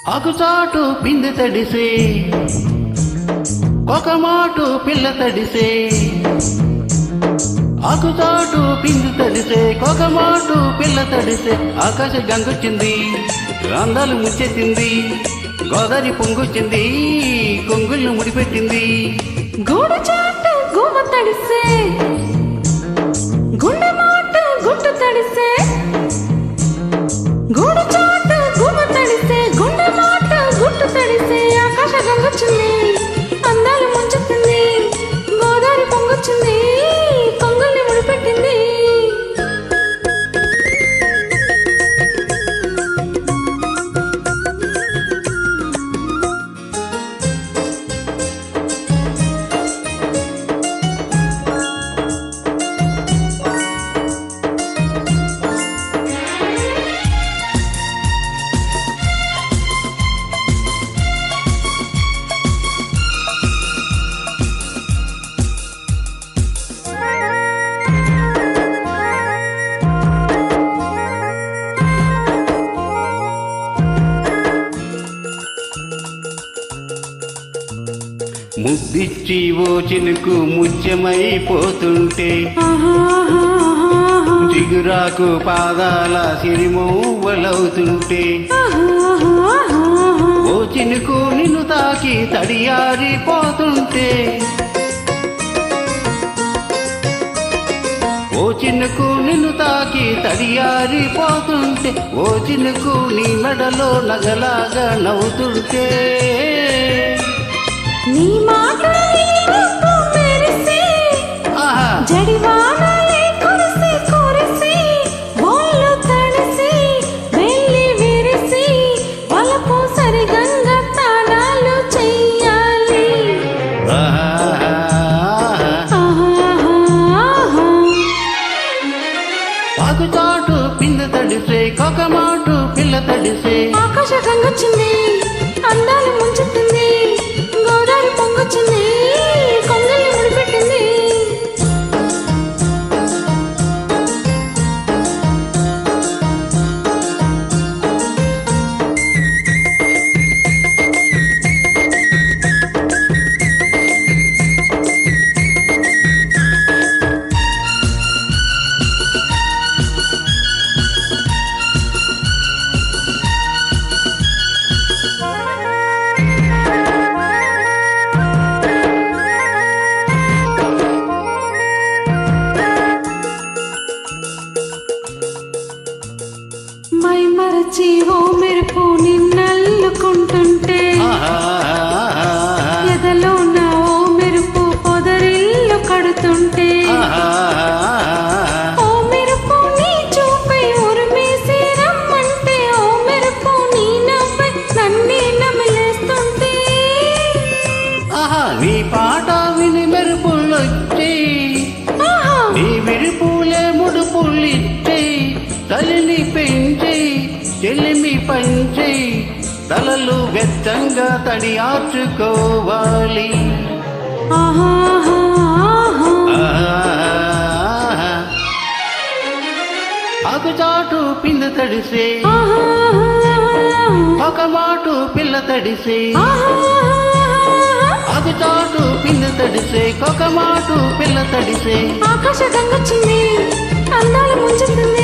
ఆకుచాటు పిండి తడిసే ఒక మాటు పిల్ల తడిసే ఆకుచాటు పిండి తడిసే ఒక మాటు పిల్ల తడిసే ఆకాశ గంగొచ్చింది అందాలు ముచ్చెత్తింది గోదావరి పొంగొచ్చింది కొంగుళ్ళు ముడిపెట్టింది గూడు చాటు గుమ్మ తడిసే గుండె మాట గుట్టు తడిసే గూడు చాటు గుమ్మ తడిసే గుండె మాట గుట్టు తడిసే ఆకాశ గంగొచ్చింది అందాలు ముంచెత్తింది గోదావరి పొంగొచ్చింది కొంగుల్ని ముడిపెట్టింది ముద్దిచ్చి ఓ చినుకు ముత్యమైపోతుంటే చిగురాకు పాదాల సిరిమౌవలవుతుంటే ఓ చినుకు నిన్ను తాకి తడియారిపోతుంటే ఓ చినుకు నిన్ను తాకి తడియారిపోతుంటే ఓ చినుకు నీ మెడలో నగలాగా నవ్వుతుంటే నీ మాటలే మెరిసే జడివానలే కురిసి కురిసి బోళ్ళు తడిసి వెళ్ళి విరిసి వలపు సరిగంగా తాళాలు చెయ్యాలి ఆకుచాటు పిండి తడిసే ఒక మాటు పిల్ల తడిసే ఆకాశ గంగొచ్చింది అందాలు ముంచెత్తింది గోదావరి పొంగొచ్చింది కొంగల్ని ముడిపెట్టింది మై మరచి ఓ మెరుపు నిన్నల్లుకుంటుంటే ఎదలో నా ఓ మెరుపు పొదరిల్లు కడుతుంటే ఓ మెరుపు నీ చూపై ఉరిమేసి రమ్మంటే ఓ మెరుపు నీ నవ్వై నన్నే నమిలేస్తుంటే నీ పాట విని మెరుపులొచ్చి నీ విరుపులే ముడుపులిచ్చి తల్లిని పెంచి చెల్లిమి పంచి తలలు వెచ్చంగా తడి ఆర్చుకోవాలి ఆకుచాటు పిండి తడిసే ఒక మాటు పిల్ల తడిసే ఆకుచాటు పిండి తడిసే ఒక మాటు పిల్ల తడిసే ఆకాశ గంగొచ్చింది అందాలు ముంచెత్తింది